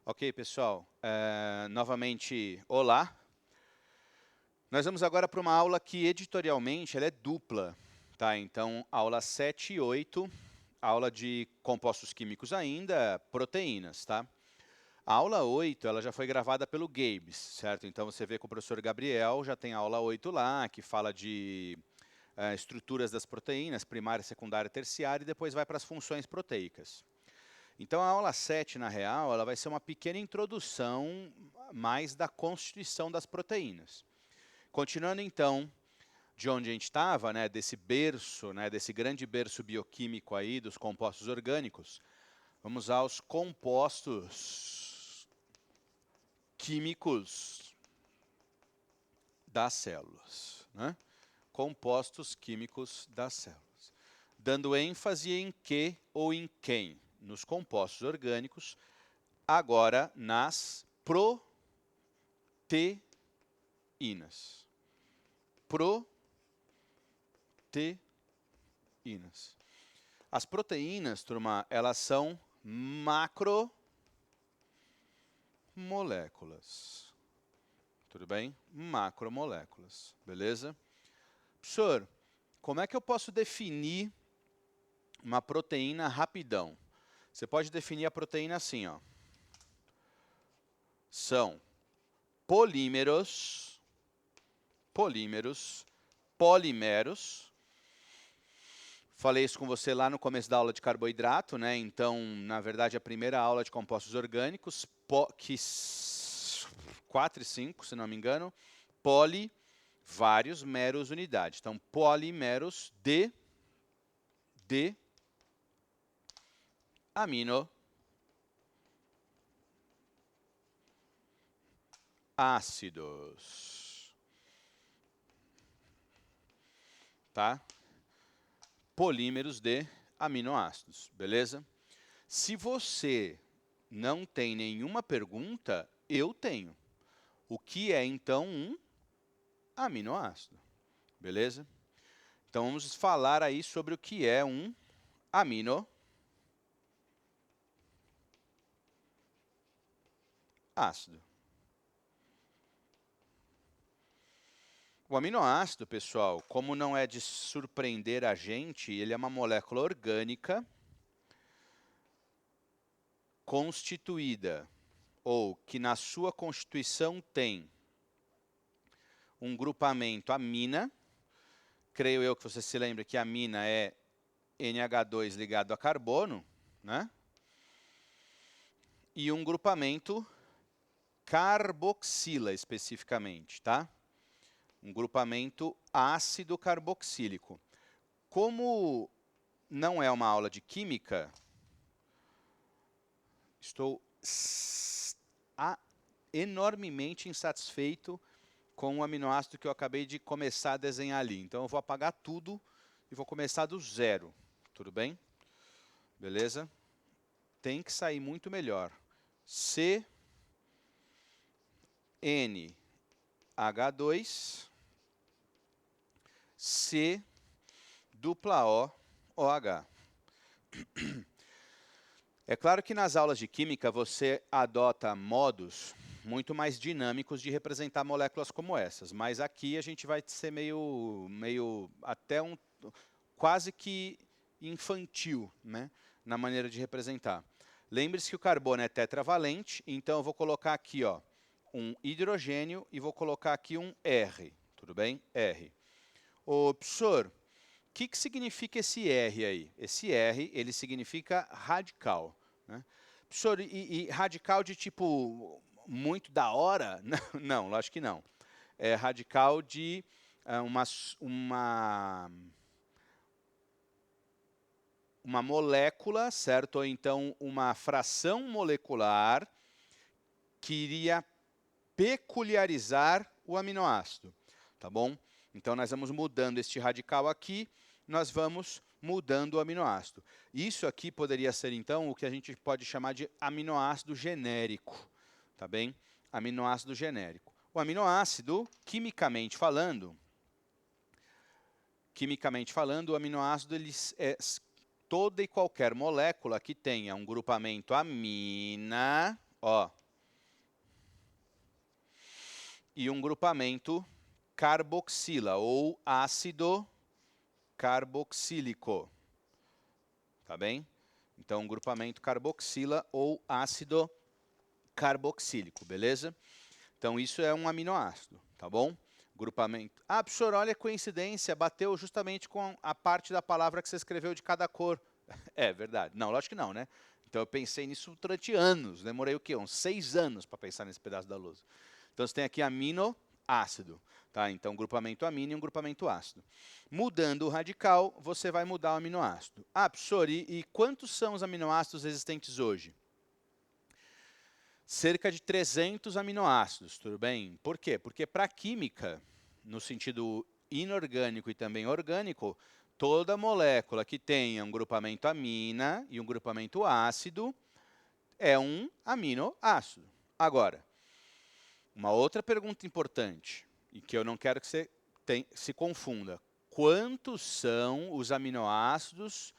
Ok, pessoal. Novamente, olá. Nós vamos agora para uma aula que, editorialmente, ela é dupla. Tá? Então, aula 7 e 8, aula de compostos químicos ainda, proteínas. Tá? A aula 8 ela já foi gravada pelo Gabes, certo? Então, você vê que o professor Gabriel já tem a aula 8 lá, que fala de estruturas das proteínas, primária, secundária, terciária, e depois vai para as funções proteicas. Então, a aula 7, na real, ela vai ser uma pequena introdução mais da constituição das proteínas. Continuando, então, de onde a gente estava, né, desse berço, né, desse grande berço bioquímico aí, dos compostos orgânicos, vamos aos compostos químicos das células. Né? Compostos químicos das células. Dando ênfase em que ou em quem? Nos compostos orgânicos, agora nas proteínas. Proteínas. As proteínas, turma, elas são macromoléculas. Tudo bem? Macromoléculas, beleza? Professor, como é que eu posso definir uma proteína rapidão? Você pode definir a proteína assim, ó. São polímeros, polímeros. Falei isso com você lá no começo da aula de carboidrato, né? Então, na verdade, a primeira aula de compostos orgânicos, 4 e 5, se não me engano, poli, vários, meros, unidade. Então, polímeros de aminoácidos. Tá? Polímeros de aminoácidos, beleza? Se você não tem nenhuma pergunta, eu tenho. O que é, então, um aminoácido? Beleza? Então, vamos falar aí sobre o que é um aminoácido. O aminoácido, pessoal, como não é de surpreender a gente, ele é uma molécula orgânica constituída, ou que na sua constituição tem um grupamento amina. Creio eu que você se lembra que a amina é NH2 ligado a carbono, né? E um grupamento carboxila, especificamente, tá? Um grupamento ácido carboxílico. Como não é uma aula de química, estou enormemente insatisfeito com o aminoácido que eu acabei de começar a desenhar ali. Então, eu vou apagar tudo e vou começar do zero. Tudo bem? Beleza? Tem que sair muito melhor. CNH2, C dupla OH. É claro que nas aulas de química você adota modos muito mais dinâmicos de representar moléculas como essas, mas aqui a gente vai ser meio até quase que infantil, né, na maneira de representar. Lembre-se que o carbono é tetravalente, então eu vou colocar aqui, ó, um hidrogênio e vou colocar aqui um R, tudo bem? R. Ô, professor, o que significa esse R aí? Esse R, ele significa radical. Né? Professor, e radical de tipo muito da hora? Não, lógico que não. É radical de uma molécula, certo? Ou então uma fração molecular que iria peculiarizar o aminoácido, tá bom? Então, nós vamos mudando este radical aqui, nós vamos mudando o aminoácido. Isso aqui poderia ser, então, o que a gente pode chamar de aminoácido genérico, tá bem? Aminoácido genérico. O aminoácido, quimicamente falando, o aminoácido ele toda e qualquer molécula que tenha um grupamento amina, ó. E um grupamento carboxila, ou ácido carboxílico. Tá bem? Então, um grupamento carboxila ou ácido carboxílico, beleza? Então, isso é um aminoácido, tá bom? Grupamento. Ah, professor, olha a coincidência, bateu justamente com a parte da palavra que você escreveu de cada cor. É verdade. Não, lógico que não, né? Então, eu pensei nisso durante anos. Demorei o quê? Uns 6 anos para pensar nesse pedaço da lousa. Então, você tem aqui aminoácido. Tá? Então, grupamento amino e um grupamento ácido. Mudando o radical, você vai mudar o aminoácido. Ah, professor, e quantos são os aminoácidos existentes hoje? Cerca de 300 aminoácidos, tudo bem? Por quê? Porque para a química, no sentido inorgânico e também orgânico, toda molécula que tenha um grupamento amina e um grupamento ácido é um aminoácido. Agora, uma outra pergunta importante, e que eu não quero que você se confunda. Quantos são os aminoácidos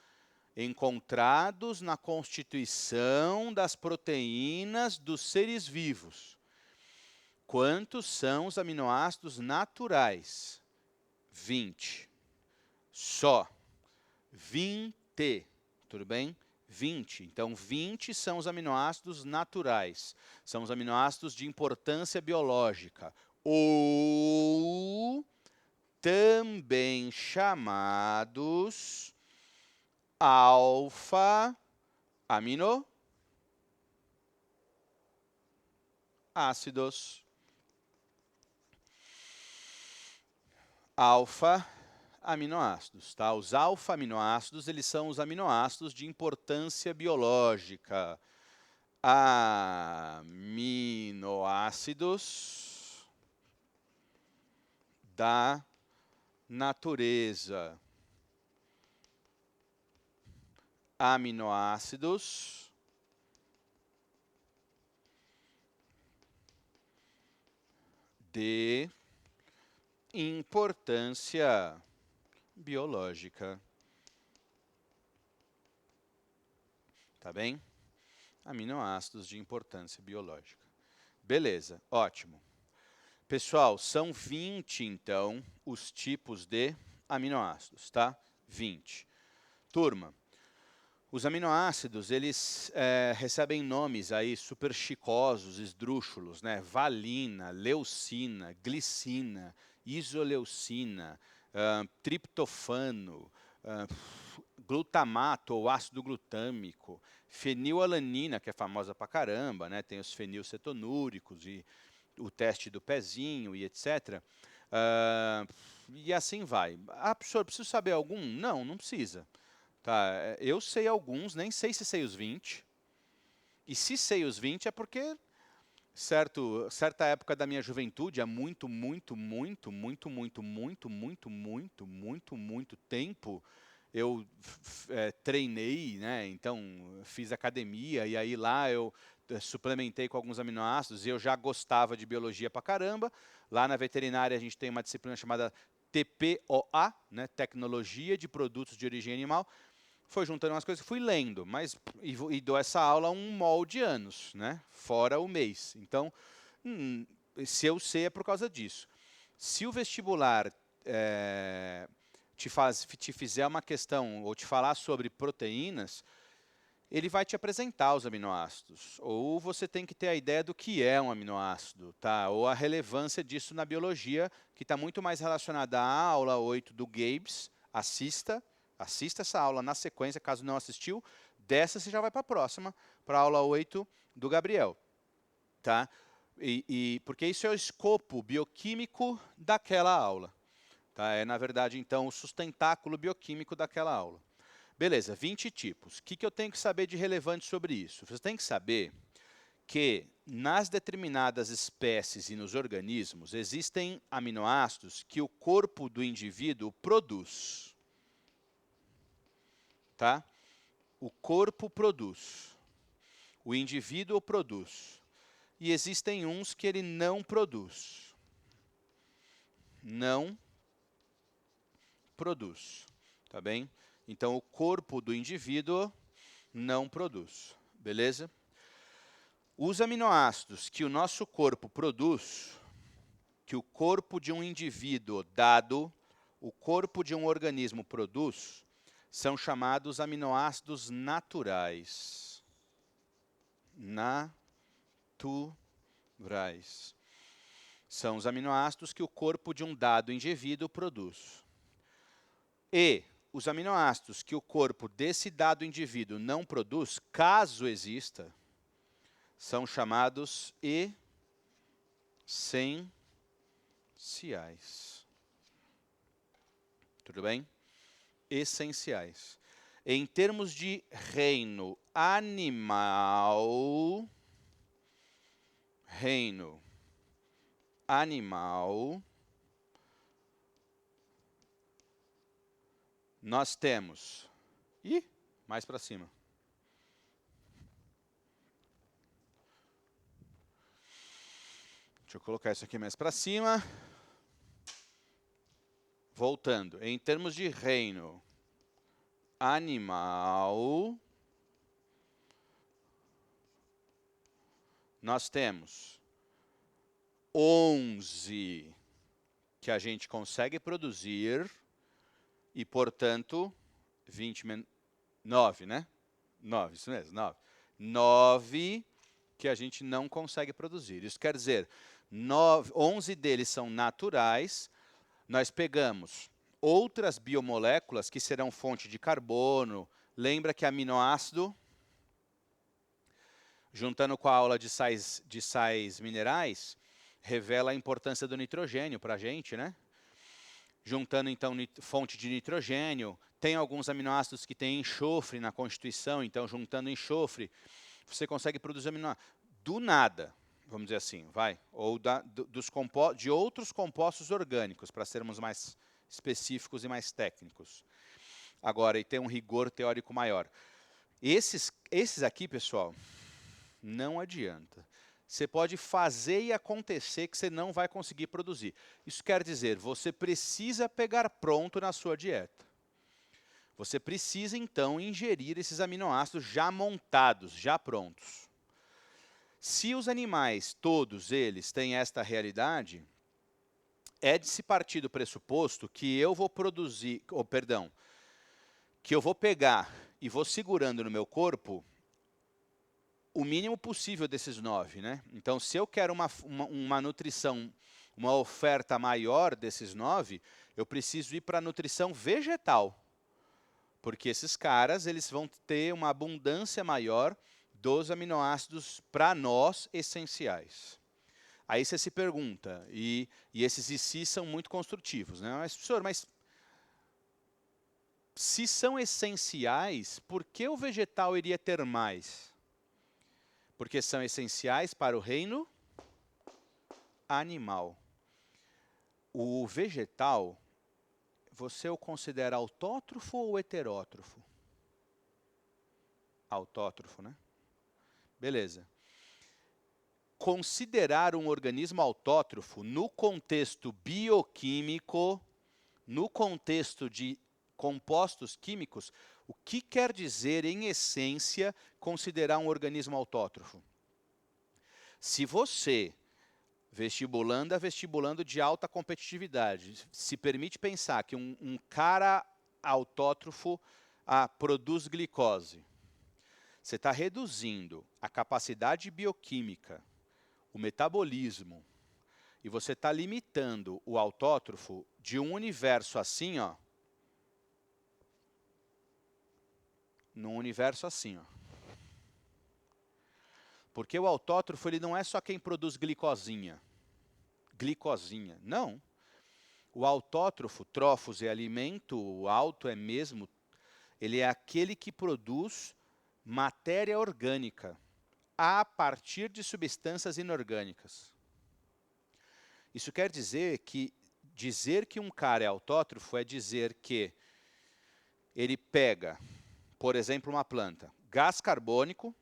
encontrados na constituição das proteínas dos seres vivos? Quantos são os aminoácidos naturais? 20. Só. 20. Tudo bem? 20. Então, 20 são os aminoácidos naturais. São os aminoácidos de importância biológica. Ou também chamados alfa-aminoácidos. Alfa-aminoácidos, tá? Os alfa-aminoácidos, eles são os aminoácidos de importância biológica. Aminoácidos da natureza. Aminoácidos de importância biológica. Tá bem? Aminoácidos de importância biológica. Beleza, ótimo. Pessoal, são 20, então, os tipos de aminoácidos, tá? 20. Turma, os aminoácidos, eles recebem nomes aí super chicosos, esdrúxulos, né? Valina, leucina, glicina, isoleucina, triptofano, glutamato ou ácido glutâmico, fenilalanina, que é famosa pra caramba, né? Tem os fenilcetonúricos e o teste do pezinho e etc. E assim vai. Ah, professor, preciso saber algum? Não, não precisa. Tá, eu sei alguns, nem sei se sei os 20. E se sei os 20 é porque certa época da minha juventude, há muito tempo, eu treinei, né? Então fiz academia e aí lá eu suplementei com alguns aminoácidos e eu já gostava de biologia pra caramba. Lá na veterinária a gente tem uma disciplina chamada TPOA, né? Tecnologia de Produtos de Origem Animal. Foi juntando umas coisas, fui lendo, mas e dou essa aula há um molde de anos, né? Fora o mês. Então, se eu sei é por causa disso. Se o vestibular te fizer uma questão ou te falar sobre proteínas, ele vai te apresentar os aminoácidos. Ou você tem que ter a ideia do que é um aminoácido, tá? Ou a relevância disso na biologia, que está muito mais relacionada à aula 8 do Gabes. Assista essa aula na sequência, caso não assistiu. Dessa você já vai para a próxima, para a aula 8 do Gabriel. Tá? Porque isso é o escopo bioquímico daquela aula. Tá? É, na verdade, então, o sustentáculo bioquímico daquela aula. Beleza, 20 tipos. O que eu tenho que saber de relevante sobre isso? Você tem que saber que nas determinadas espécies e nos organismos existem aminoácidos que o corpo do indivíduo produz. Tá? O corpo produz. O indivíduo produz. E existem uns que ele não produz. Não produz. Tá bem? Então, o corpo do indivíduo não produz. Beleza? Os aminoácidos que o nosso corpo produz, que o corpo de um indivíduo dado, o corpo de um organismo produz, são chamados aminoácidos naturais. Naturais. São os aminoácidos que o corpo de um dado indivíduo produz. E os aminoácidos que o corpo desse dado indivíduo não produz, caso exista, são chamados essenciais. Tudo bem? Essenciais. Em termos de reino animal, nós temos, mais para cima. Deixa eu colocar isso aqui mais para cima. Voltando, em termos de reino animal, nós temos 11 que a gente consegue produzir e, portanto, 9, né? 9, isso mesmo, 9. 9 que a gente não consegue produzir. Isso quer dizer, 11 deles são naturais. Nós pegamos outras biomoléculas que serão fonte de carbono. Lembra que aminoácido, juntando com a aula de sais minerais, revela a importância do nitrogênio para a gente, né? Juntando, então, fonte de nitrogênio. Tem alguns aminoácidos que têm enxofre na constituição, então, juntando enxofre, você consegue produzir aminoácidos. Do nada, vamos dizer assim, vai. Ou de outros compostos orgânicos, para sermos mais específicos e mais técnicos. Agora, e tem um rigor teórico maior. Esses aqui, pessoal, não adianta. Você pode fazer e acontecer que você não vai conseguir produzir. Isso quer dizer, você precisa pegar pronto na sua dieta. Você precisa, então, ingerir esses aminoácidos já montados, já prontos. Se os animais, todos eles, têm esta realidade, é de se partir do pressuposto que eu vou produzir, que eu vou pegar e vou segurando no meu corpo o mínimo possível desses 9, né? Então, se eu quero uma nutrição, uma oferta maior desses 9, eu preciso ir para a nutrição vegetal. Porque esses caras, eles vão ter uma abundância maior dos aminoácidos, para nós, essenciais. Aí você se pergunta, e esses IC são muito construtivos, né? Mas, professor, se são essenciais, por que o vegetal iria ter mais? Porque são essenciais para o reino animal. O vegetal, você o considera autótrofo ou heterótrofo? Autótrofo, né? Beleza. Considerar um organismo autótrofo no contexto bioquímico, no contexto de compostos químicos, o que quer dizer, em essência, considerar um organismo autótrofo? Se você, vestibulando de alta competitividade, se permite pensar que um cara autótrofo produz glicose, você está reduzindo a capacidade bioquímica, o metabolismo, e você está limitando o autótrofo de um universo assim, ó, num universo assim, ó. Porque o autótrofo, ele não é só quem produz glicosinha. Não. O autótrofo, trófos é alimento, o auto é mesmo, ele é aquele que produz matéria orgânica a partir de substâncias inorgânicas. Isso quer dizer que um cara é autótrofo é dizer que ele pega, por exemplo, uma planta, gás carbônico,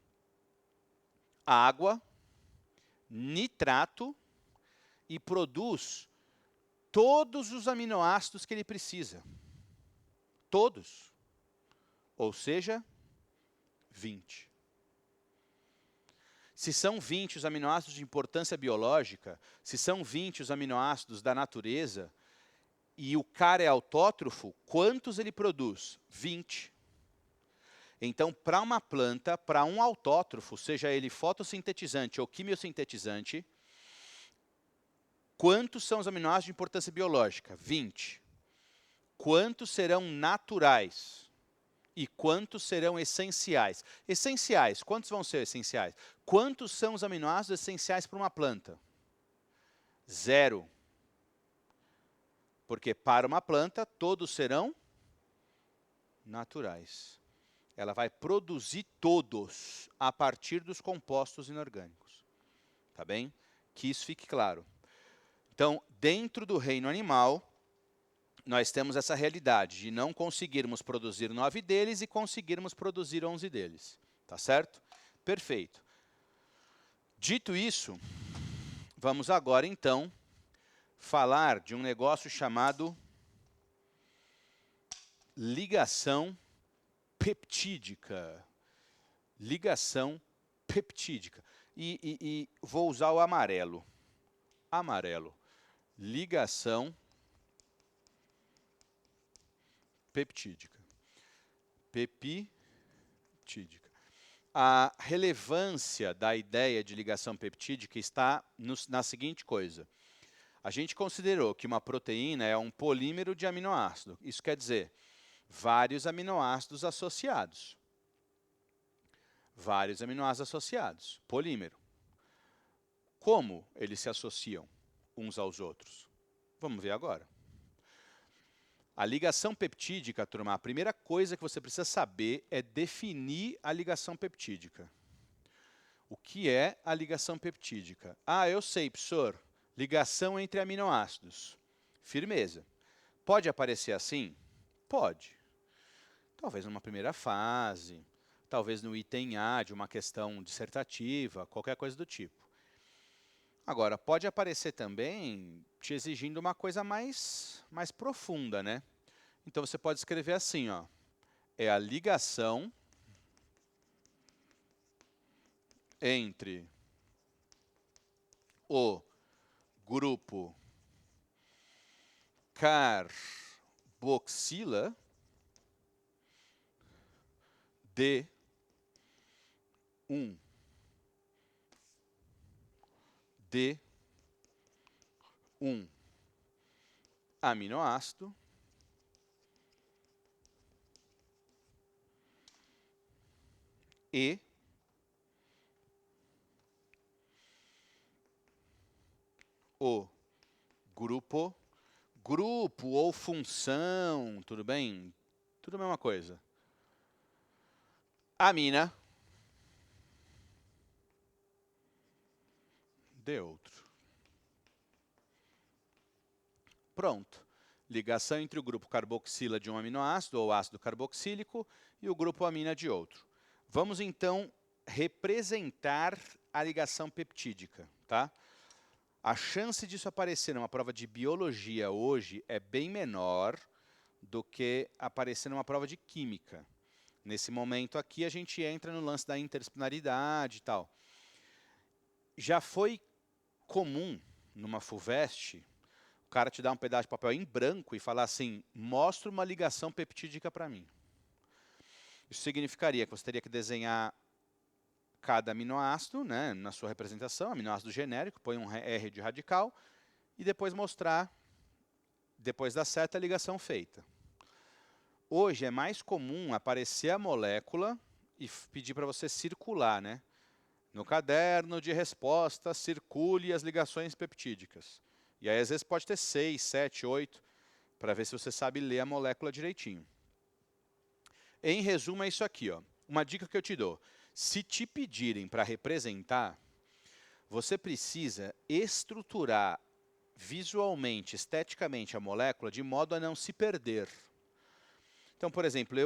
água, nitrato e produz todos os aminoácidos que ele precisa. Todos. Ou seja, 20. Se são 20 os aminoácidos de importância biológica, se são 20 os aminoácidos da natureza, e o cara é autótrofo, quantos ele produz? 20. Então, para uma planta, para um autótrofo, seja ele fotossintetizante ou quimiosintetizante, quantos são os aminoácidos de importância biológica? 20. Quantos serão naturais? E quantos serão essenciais? Essenciais, quantos vão ser essenciais? Quantos são os aminoácidos essenciais para uma planta? 0. Porque para uma planta, todos serão naturais. Ela vai produzir todos a partir dos compostos inorgânicos. Tá bem? Que isso fique claro. Então, dentro do reino animal, nós temos essa realidade de não conseguirmos produzir 9 deles e conseguirmos produzir 11 deles. Tá certo? Perfeito. Dito isso, vamos agora, então, falar de um negócio chamado ligação peptídica. Ligação peptídica. E vou usar o amarelo. Amarelo. Ligação peptídica. Peptídica. A relevância da ideia de ligação peptídica está na seguinte coisa. A gente considerou que uma proteína é um polímero de aminoácido. Isso quer dizer, vários aminoácidos associados. Vários aminoácidos associados. Polímero. Como eles se associam uns aos outros? Vamos ver agora. A ligação peptídica, turma, a primeira coisa que você precisa saber é definir a ligação peptídica. O que é a ligação peptídica? Ah, eu sei, professor. Ligação entre aminoácidos. Firmeza. Pode aparecer assim? Pode. Talvez numa primeira fase, talvez no item A de uma questão dissertativa, qualquer coisa do tipo. Agora, pode aparecer também te exigindo uma coisa mais profunda, né? Então, você pode escrever assim, ó. É a ligação entre o grupo carboxila de um aminoácido e o grupo ou função, tudo bem? Tudo a mesma coisa. Amina de outro. Pronto. Ligação entre o grupo carboxila de um aminoácido, ou ácido carboxílico, e o grupo amina de outro. Vamos, então, representar a ligação peptídica. Tá? A chance disso aparecer numa prova de biologia hoje é bem menor do que aparecer numa prova de química. Nesse momento aqui, a gente entra no lance da interdisciplinaridade e tal. Já foi comum, numa FUVEST, o cara te dar um pedaço de papel em branco e falar assim, mostra uma ligação peptídica para mim. Isso significaria que você teria que desenhar cada aminoácido, né, na sua representação, aminoácido genérico, põe um R de radical, e depois mostrar, depois da seta, a ligação feita. Hoje é mais comum aparecer a molécula e pedir para você circular, né? No caderno de resposta, circule as ligações peptídicas. E aí, às vezes, pode ter 6, 7, 8, para ver se você sabe ler a molécula direitinho. Em resumo, é isso aqui, ó. Uma dica que eu te dou. Se te pedirem para representar, você precisa estruturar visualmente, esteticamente a molécula de modo a não se perder. Então, por exemplo,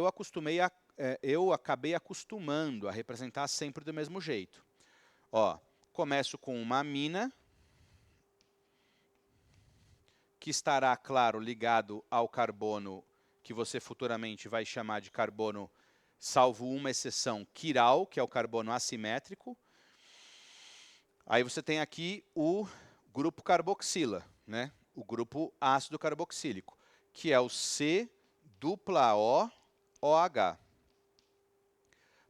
eu acabei acostumando a representar sempre do mesmo jeito. Ó, começo com uma amina, que estará, claro, ligado ao carbono que você futuramente vai chamar de carbono, salvo uma exceção, quiral, que é o carbono assimétrico. Aí você tem aqui o grupo carboxila, né? O grupo ácido carboxílico, que é o C-OH.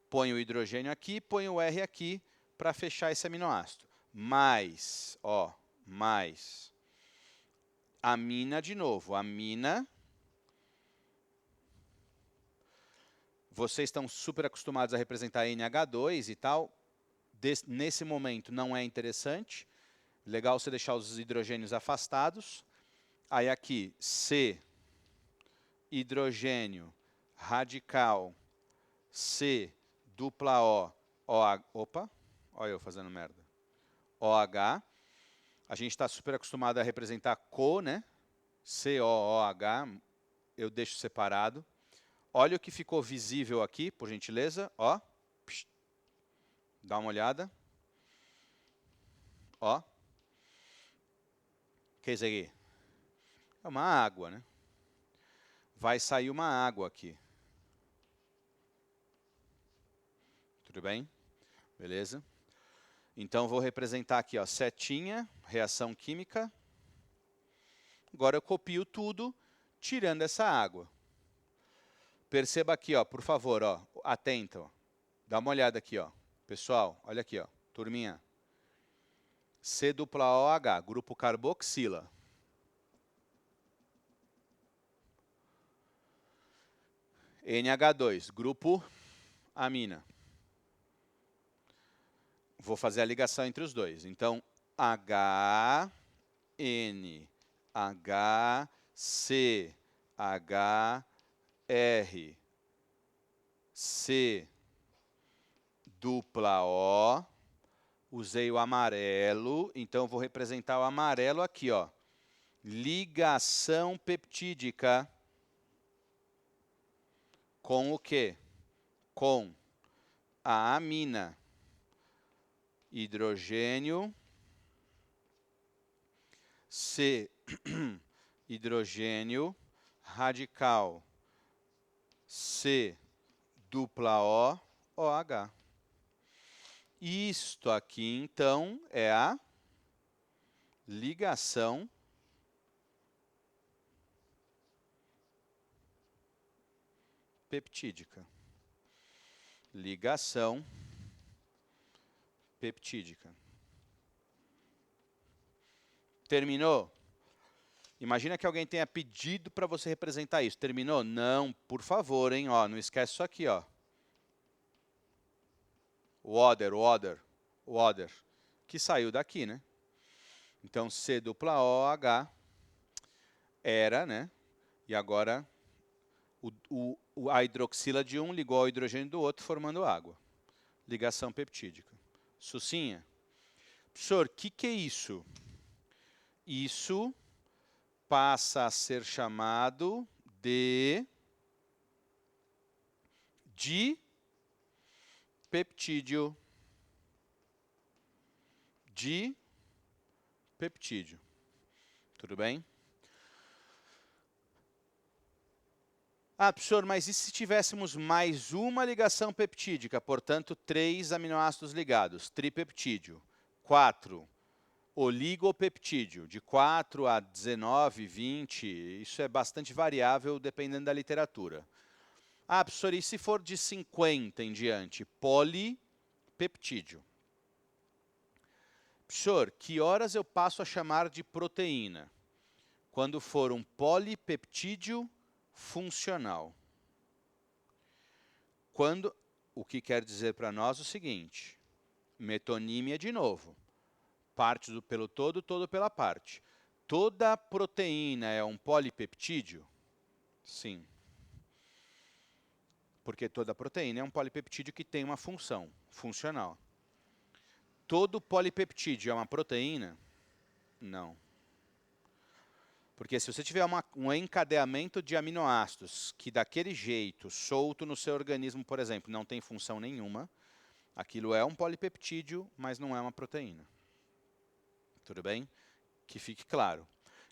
Põe o hidrogênio aqui, põe o R aqui para fechar esse aminoácido. Mais, ó, mais amina de novo. Amina. Vocês estão super acostumados a representar NH2 e tal. Nesse momento não é interessante. Legal você deixar os hidrogênios afastados. Aí aqui, C, hidrogênio, radical, C, dupla O, OH. Opa, olha eu fazendo merda. OH. A gente está super acostumado a representar CO, né? COOH, eu deixo separado. Olha o que ficou visível aqui, por gentileza. Ó. Dá uma olhada. Ó. O que é isso aqui? É uma água, né? Vai sair uma água aqui. Tudo bem? Beleza? Então, vou representar aqui, ó, setinha, reação química. Agora eu copio tudo, tirando essa água. Perceba aqui, ó, por favor, ó, atento. Ó. Dá uma olhada aqui, ó. Pessoal, olha aqui, ó, turminha. C-OH, grupo carboxila. NH2, grupo amina. Vou fazer a ligação entre os dois. Então, H, N, H, C, H, R, C, dupla O. Usei o amarelo, então vou representar o amarelo aqui, ó. Ligação peptídica. Com o quê? Com a amina. Hidrogênio, C, hidrogênio, radical, C, dupla O, OH. Isto aqui, então, é a ligação peptídica. Ligação peptídica. Terminou? Imagina que alguém tenha pedido para você representar isso. Terminou? Não, por favor, hein? Ó, não esquece isso aqui, ó. O other, que saiu daqui, né? Então, C dupla OH era, né? E agora a hidroxila de um ligou ao hidrogênio do outro, formando água. Ligação peptídica. Sucinha? Professor, o que é isso? Isso passa a ser chamado de dipeptídeo. Dipeptídeo. Tudo bem? Ah, professor, mas e se tivéssemos mais uma ligação peptídica? Portanto, 3 aminoácidos ligados, tripeptídeo. 4, oligopeptídeo, de 4 a 19, 20, isso é bastante variável dependendo da literatura. Ah, professor, e se for de 50 em diante? Polipeptídeo. Professor, que horas eu passo a chamar de proteína? Quando for um polipeptídeo funcional. Quando, o que quer dizer para nós o seguinte, metonímia de novo, parte do pelo todo, todo pela parte. Toda proteína é um polipeptídeo? Sim. Porque toda proteína é um polipeptídeo que tem uma função funcional. Todo polipeptídeo é uma proteína? Não. Porque se você tiver um encadeamento de aminoácidos que daquele jeito, solto no seu organismo, por exemplo, não tem função nenhuma, aquilo é um polipeptídeo, mas não é uma proteína. Tudo bem? Que fique claro.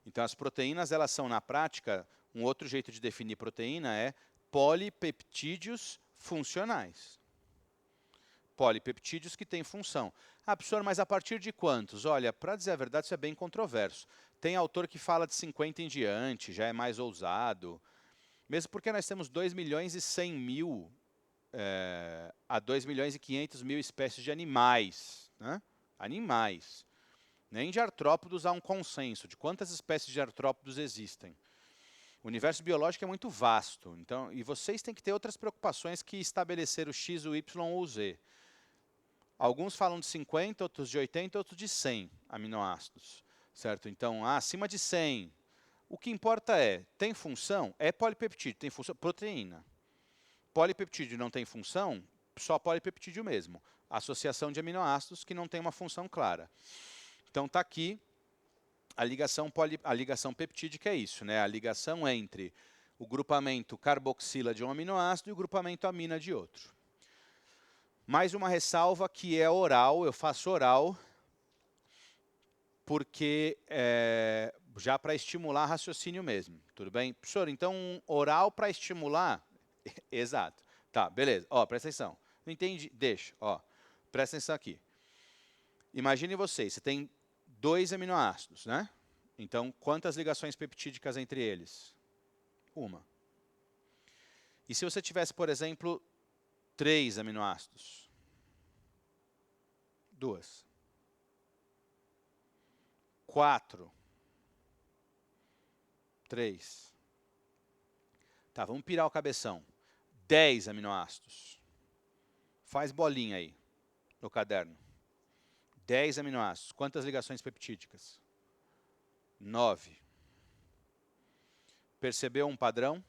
Então, as proteínas, elas são, na prática, um outro jeito de definir proteína é polipeptídeos funcionais. polipeptídeos que têm função. Ah, professor, mas a partir de quantos? Olha, para dizer a verdade, isso é bem controverso. Tem autor que fala de 50 em diante, já é mais ousado. Mesmo porque nós temos 2 milhões e 100 mil a 2 milhões e 500 mil espécies de animais. Né? Animais. Nem de artrópodos há um consenso de quantas espécies de artrópodos existem. O universo biológico é muito vasto, então, e vocês têm que ter outras preocupações que estabelecer o X, o Y ou o Z. Alguns falam de 50, outros de 80, outros de 100 aminoácidos, certo? Então, acima de 100. O que importa é, tem função? É polipeptídeo, tem função? Proteína. Polipeptídeo não tem função? Só polipeptídeo mesmo. Associação de aminoácidos que não tem uma função clara. Então, está aqui. A ligação peptídica é isso, né? A ligação entre o grupamento carboxila de um aminoácido e o grupamento amina de outro. Mais uma ressalva que é oral, eu faço oral, porque já para estimular raciocínio mesmo, tudo bem? Professor, então oral para estimular? Exato. Tá, beleza. Ó, presta atenção. Não entendi? Deixa, ó. Presta atenção aqui. Imagine você tem 2 aminoácidos, né? Então, quantas ligações peptídicas entre eles? Uma. E se você tivesse, por exemplo, 3 aminoácidos? 2. 4. 3. Tá, vamos pirar o cabeção. 10 aminoácidos. Faz bolinha aí, no caderno. 10 aminoácidos. Quantas ligações peptídicas? 9. Percebeu um padrão?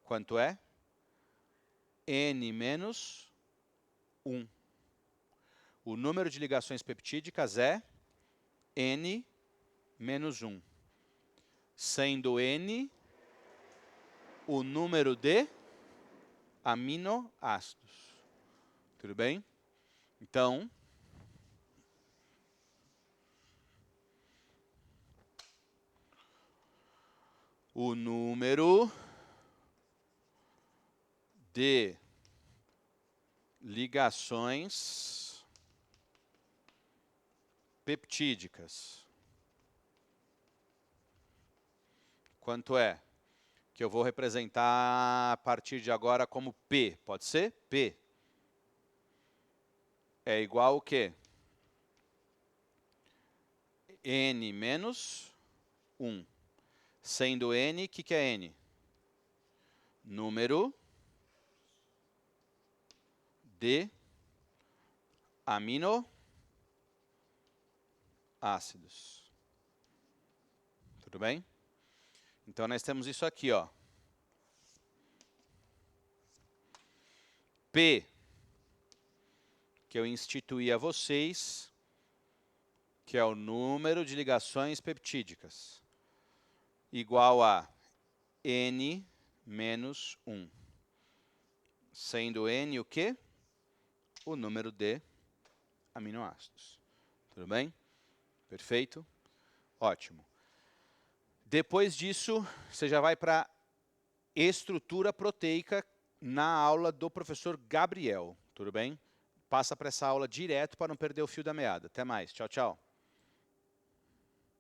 Quanto é? N menos 1. O número de ligações peptídicas é N menos 1. Sendo N o número de aminoácidos. Tudo bem? Então, o número de ligações peptídicas. Quanto é? Que eu vou representar a partir de agora como P. Pode ser? P. É igual ao quê? N menos 1. Sendo N, o que é N? Número de aminoácidos. Tudo bem? Então, nós temos isso aqui, ó. P, que eu instituí a vocês, que é o número de ligações peptídicas, igual a N menos 1. Sendo N o quê? O número de aminoácidos. Tudo bem? Perfeito? Ótimo. Depois disso, você já vai para a estrutura proteica na aula do professor Gabriel. Tudo bem? Passa para essa aula direto para não perder o fio da meada. Até mais. Tchau, tchau.